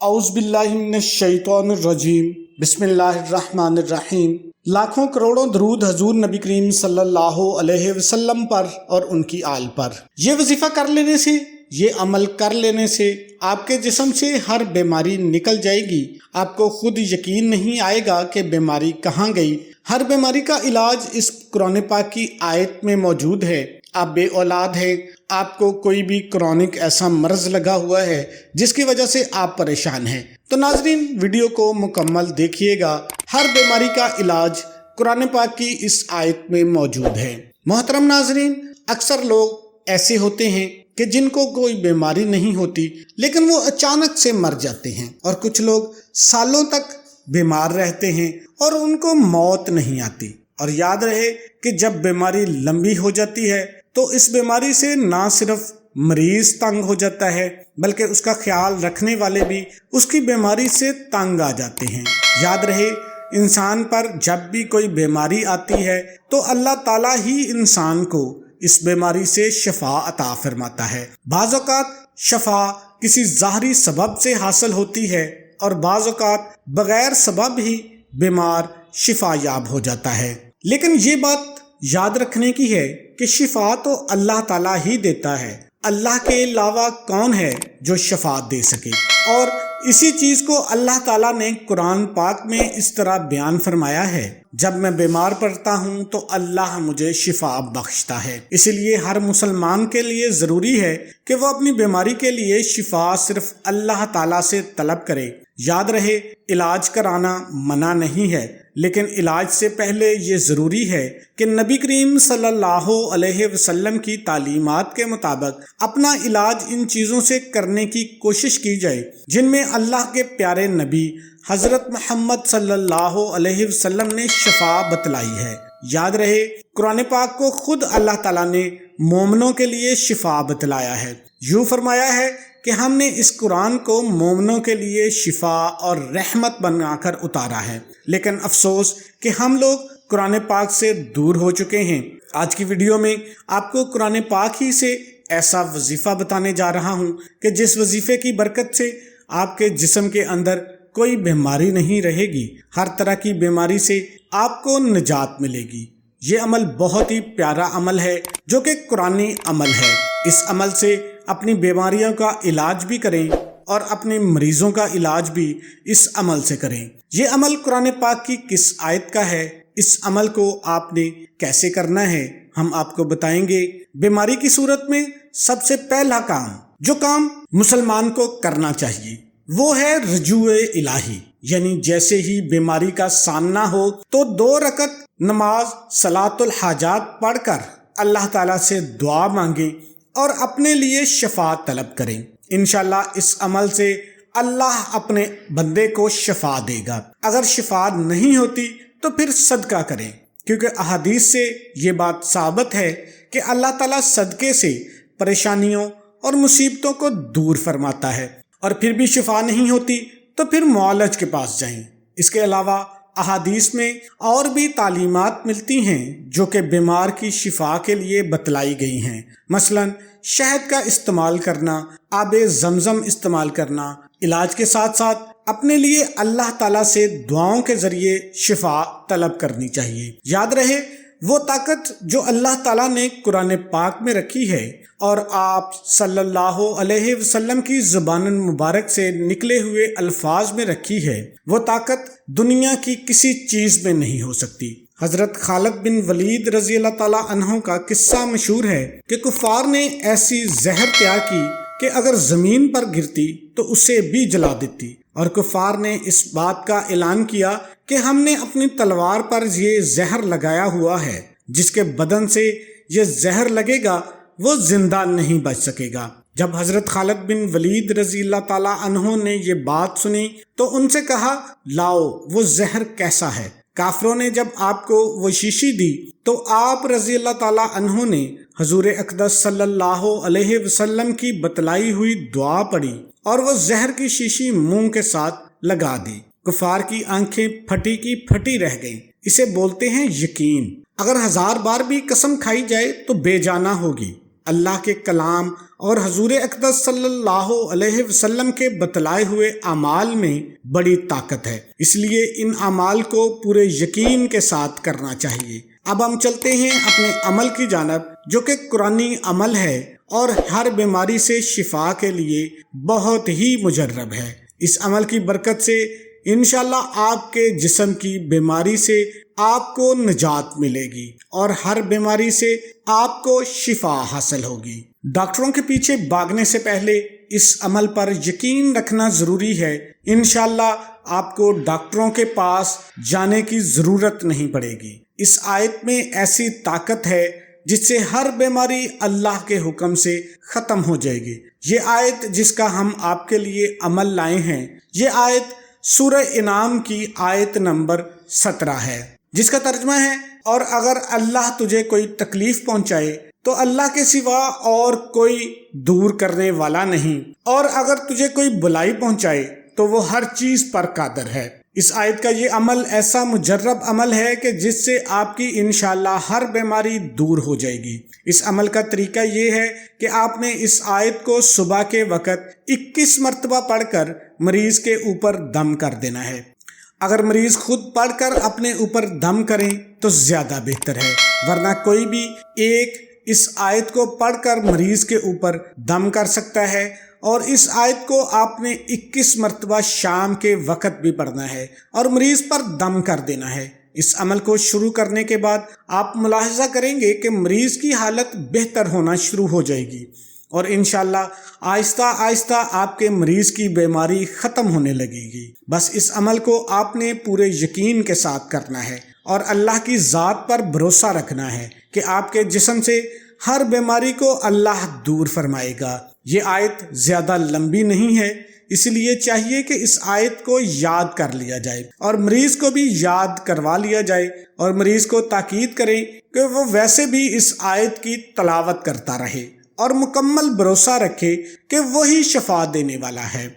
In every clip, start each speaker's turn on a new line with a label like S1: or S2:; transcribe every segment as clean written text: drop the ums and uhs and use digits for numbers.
S1: اعوذ باللہ من الشیطان الرجیم بسم اللہ الرحمن الرحیم۔ لاکھوں کروڑوں درود حضور نبی کریم صلی اللہ علیہ وسلم پر اور ان کی آل پر۔ یہ وظیفہ کر لینے سے، یہ عمل کر لینے سے آپ کے جسم سے ہر بیماری نکل جائے گی۔ آپ کو خود یقین نہیں آئے گا کہ بیماری کہاں گئی۔ ہر بیماری کا علاج اس قرآن پاک کی آیت میں موجود ہے۔ آپ بے اولاد ہیں، آپ کو کوئی بھی کرونک ایسا مرض لگا ہوا ہے جس کی وجہ سے آپ پریشان ہیں، تو ناظرین ویڈیو کو مکمل دیکھیے گا۔ ہر بیماری کا علاج قرآن پاک کی اس آیت میں موجود ہے۔ محترم ناظرین، اکثر لوگ ایسے ہوتے ہیں کہ جن کو کوئی بیماری نہیں ہوتی لیکن وہ اچانک سے مر جاتے ہیں، اور کچھ لوگ سالوں تک بیمار رہتے ہیں اور ان کو موت نہیں آتی۔ اور یاد رہے کہ جب بیماری لمبی ہو جاتی ہے تو اس بیماری سے نہ صرف مریض تنگ ہو جاتا ہے بلکہ اس کا خیال رکھنے والے بھی اس کی بیماری سے تنگ آ جاتے ہیں۔ یاد رہے، انسان پر جب بھی کوئی بیماری آتی ہے تو اللہ تعالیٰ ہی انسان کو اس بیماری سے شفا عطا فرماتا ہے۔ بعض اوقات شفا کسی ظاہری سبب سے حاصل ہوتی ہے اور بعض اوقات بغیر سبب ہی بیمار شفا یاب ہو جاتا ہے۔ لیکن یہ بات یاد رکھنے کی ہے کہ شفا تو اللہ تعالیٰ ہی دیتا ہے۔ اللہ کے علاوہ کون ہے جو شفا دے سکے؟ اور اسی چیز کو اللہ تعالیٰ نے قرآن پاک میں اس طرح بیان فرمایا ہے، جب میں بیمار پڑتا ہوں تو اللہ مجھے شفا بخشتا ہے۔ اسی لیے ہر مسلمان کے لیے ضروری ہے کہ وہ اپنی بیماری کے لیے شفا صرف اللہ تعالیٰ سے طلب کرے۔ یاد رہے، علاج کرانا منع نہیں ہے، لیکن علاج سے پہلے یہ ضروری ہے کہ نبی کریم صلی اللہ علیہ وسلم کی تعلیمات کے مطابق اپنا علاج ان چیزوں سے کرنے کی کوشش کی جائے جن میں اللہ کے پیارے نبی حضرت محمد صلی اللہ علیہ وسلم نے شفا بتلائی ہے۔ یاد رہے، قرآن پاک کو خود اللہ تعالیٰ نے مومنوں کے لیے شفا بتلایا ہے۔ یوں فرمایا ہے کہ ہم نے اس قرآن کو مومنوں کے لیے شفا اور رحمت بنا کر اتارا ہے، لیکن افسوس کہ ہم لوگ قرآن پاک سے دور ہو چکے ہیں۔ آج کی ویڈیو میں آپ کو قرآن پاک ہی سے ایسا وظیفہ بتانے جا رہا ہوں کہ جس وظیفے کی برکت سے آپ کے جسم کے اندر کوئی بیماری نہیں رہے گی، ہر طرح کی بیماری سے آپ کو نجات ملے گی۔ یہ عمل بہت ہی پیارا عمل ہے جو کہ قرآنی عمل ہے۔ اس عمل سے اپنی بیماریوں کا علاج بھی کریں اور اپنے مریضوں کا علاج بھی اس عمل سے کریں۔ یہ عمل قرآن پاک کی کس آیت کا ہے؟ اس عمل کو آپ نے کیسے کرنا ہے ہم آپ کو بتائیں گے۔ بیماری کی صورت میں سب سے پہلا کام مسلمان کو کرنا چاہیے وہ ہے رجوع الہی، یعنی جیسے ہی بیماری کا سامنا ہو تو 2 رکعت نماز صلاۃ الحاجات پڑھ کر اللہ تعالیٰ سے دعا مانگیں اور اپنے لیے شفا طلب کریں۔ انشاءاللہ اس عمل سے اللہ اپنے بندے کو شفا دے گا۔ اگر شفا نہیں ہوتی تو پھر صدقہ کریں، کیونکہ احادیث سے یہ بات ثابت ہے کہ اللہ تعالیٰ صدقے سے پریشانیوں اور مصیبتوں کو دور فرماتا ہے۔ اور پھر بھی شفا نہیں ہوتی تو پھر معالج کے پاس جائیں۔ اس کے علاوہ احادیث میں اور بھی تعلیمات ملتی ہیں جو کہ بیمار کی شفا کے لیے بتلائی گئی ہیں، مثلا شہد کا استعمال کرنا، آب زمزم استعمال کرنا۔ علاج کے ساتھ ساتھ اپنے لیے اللہ تعالیٰ سے دعاؤں کے ذریعے شفا طلب کرنی چاہیے۔ یاد رہے، وہ طاقت جو اللہ تعالیٰ نے قرآن پاک میں رکھی ہے اور آپ صلی اللہ علیہ وسلم کی زبان مبارک سے نکلے ہوئے الفاظ میں رکھی ہے، وہ طاقت دنیا کی کسی چیز میں نہیں ہو سکتی۔ حضرت خالد بن ولید رضی اللہ تعالیٰ عنہ کا قصہ مشہور ہے کہ کفار نے ایسی زہر تیار کی کہ اگر زمین پر گرتی تو اسے بھی جلا دیتی، اور کفار نے اس بات کا اعلان کیا کہ ہم نے اپنی تلوار پر یہ زہر لگایا ہوا ہے، جس کے بدن سے یہ زہر لگے گا وہ زندہ نہیں بچ سکے گا۔ جب حضرت خالد بن ولید رضی اللہ تعالیٰ عنہ نے یہ بات سنی تو ان سے کہا، لاؤ وہ زہر کیسا ہے۔ کافروں نے جب آپ کو وہ شیشی دی تو آپ رضی اللہ تعالیٰ عنہ نے حضور اقدس صلی اللہ علیہ وسلم کی بتلائی ہوئی دعا پڑھی اور وہ زہر کی شیشی منہ کے ساتھ لگا دی۔ کفار کی آنکھیں پھٹی کی پھٹی رہ گئیں۔ اسے بولتے ہیں یقین۔ اگر 1000 بار بھی قسم کھائی جائے تو بے جانا ہوگی۔ اللہ کے کلام اور حضور اقدس صلی اللہ علیہ وسلم کے بتلائے ہوئے اعمال میں بڑی طاقت ہے، اس لیے ان اعمال کو پورے یقین کے ساتھ کرنا چاہیے۔ اب ہم چلتے ہیں اپنے عمل کی جانب، جو کہ قرآنی عمل ہے اور ہر بیماری سے شفا کے لیے بہت ہی مجرب ہے۔ اس عمل کی برکت سے انشاءاللہ آپ کے جسم کی بیماری سے آپ کو نجات ملے گی اور ہر بیماری سے آپ کو شفا حاصل ہوگی۔ ڈاکٹروں کے پیچھے بھاگنے سے پہلے اس عمل پر یقین رکھنا ضروری ہے۔ انشاءاللہ آپ کو ڈاکٹروں کے پاس جانے کی ضرورت نہیں پڑے گی۔ اس آیت میں ایسی طاقت ہے جس سے ہر بیماری اللہ کے حکم سے ختم ہو جائے گی۔ یہ آیت جس کا ہم آپ کے لیے عمل لائے ہیں، یہ آیت سورہ انعام کی آیت نمبر 17 ہے، جس کا ترجمہ ہے، اور اگر اللہ تجھے کوئی تکلیف پہنچائے تو اللہ کے سوا اور کوئی دور کرنے والا نہیں، اور اگر تجھے کوئی بلائی پہنچائے تو وہ ہر چیز پر قادر ہے۔ اس آیت کا یہ عمل ایسا مجرب عمل ہے کہ جس سے آپ کی انشاءاللہ ہر بیماری دور ہو جائے گی۔ اس عمل کا طریقہ یہ ہے کہ آپ نے اس آیت کو صبح کے وقت 21 مرتبہ پڑھ کر مریض کے اوپر دم کر دینا ہے۔ اگر مریض خود پڑھ کر اپنے اوپر دم کریں تو زیادہ بہتر ہے، ورنہ کوئی بھی ایک اس آیت کو پڑھ کر مریض کے اوپر دم کر سکتا ہے، اور اس آیت کو آپ نے 21 مرتبہ شام کے وقت بھی پڑھنا ہے اور مریض پر دم کر دینا ہے۔ اس عمل کو شروع کرنے کے بعد آپ ملاحظہ کریں گے کہ مریض کی حالت بہتر ہونا شروع ہو جائے گی، اور انشاءاللہ آہستہ آہستہ آپ کے مریض کی بیماری ختم ہونے لگے گی۔ بس اس عمل کو آپ نے پورے یقین کے ساتھ کرنا ہے اور اللہ کی ذات پر بھروسہ رکھنا ہے کہ آپ کے جسم سے ہر بیماری کو اللہ دور فرمائے گا۔ یہ آیت زیادہ لمبی نہیں ہے، اس لیے چاہیے کہ اس آیت کو یاد کر لیا جائے اور مریض کو بھی یاد کروا لیا جائے، اور مریض کو تاکید کریں کہ وہ ویسے بھی اس آیت کی تلاوت کرتا رہے اور مکمل بھروسہ رکھے کہ وہی شفا دینے والا ہے۔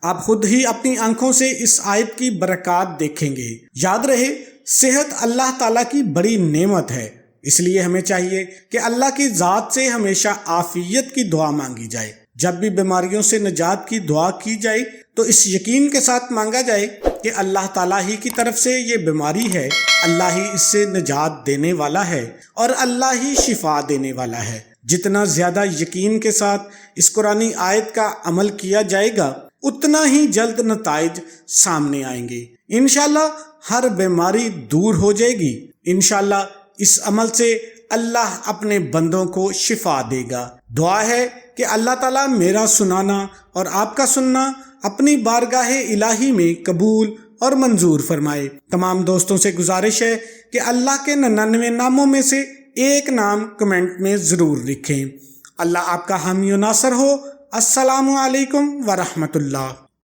S1: آپ خود ہی اپنی آنکھوں سے اس آیت کی برکات دیکھیں گے۔ یاد رہے، صحت اللہ تعالیٰ کی بڑی نعمت ہے، اس لیے ہمیں چاہیے کہ اللہ کی ذات سے ہمیشہ عافیت کی دعا مانگی جائے۔ جب بھی بیماریوں سے نجات کی دعا کی جائے تو اس یقین کے ساتھ مانگا جائے کہ اللہ تعالیٰ ہی کی طرف سے یہ بیماری ہے، اللہ ہی اس سے نجات دینے والا ہے اور اللہ ہی شفا دینے والا ہے۔ جتنا زیادہ یقین کے ساتھ اس قرآنی آیت کا عمل کیا جائے گا، اتنا ہی جلد نتائج سامنے آئیں گے۔ انشاءاللہ ہر بیماری دور ہو جائے گی۔ انشاءاللہ اس عمل سے اللہ اپنے بندوں کو شفا دے گا۔ دعا ہے کہ اللہ تعالیٰ میرا سنانا اور آپ کا سننا اپنی بارگاہ الہی میں قبول اور منظور فرمائے۔ تمام دوستوں سے گزارش ہے کہ اللہ کے 99 ناموں میں سے ایک نام کمنٹ میں ضرور لکھیں۔ اللہ آپ کا حامی و ناصر ہو۔ السلام علیکم ورحمۃ اللہ۔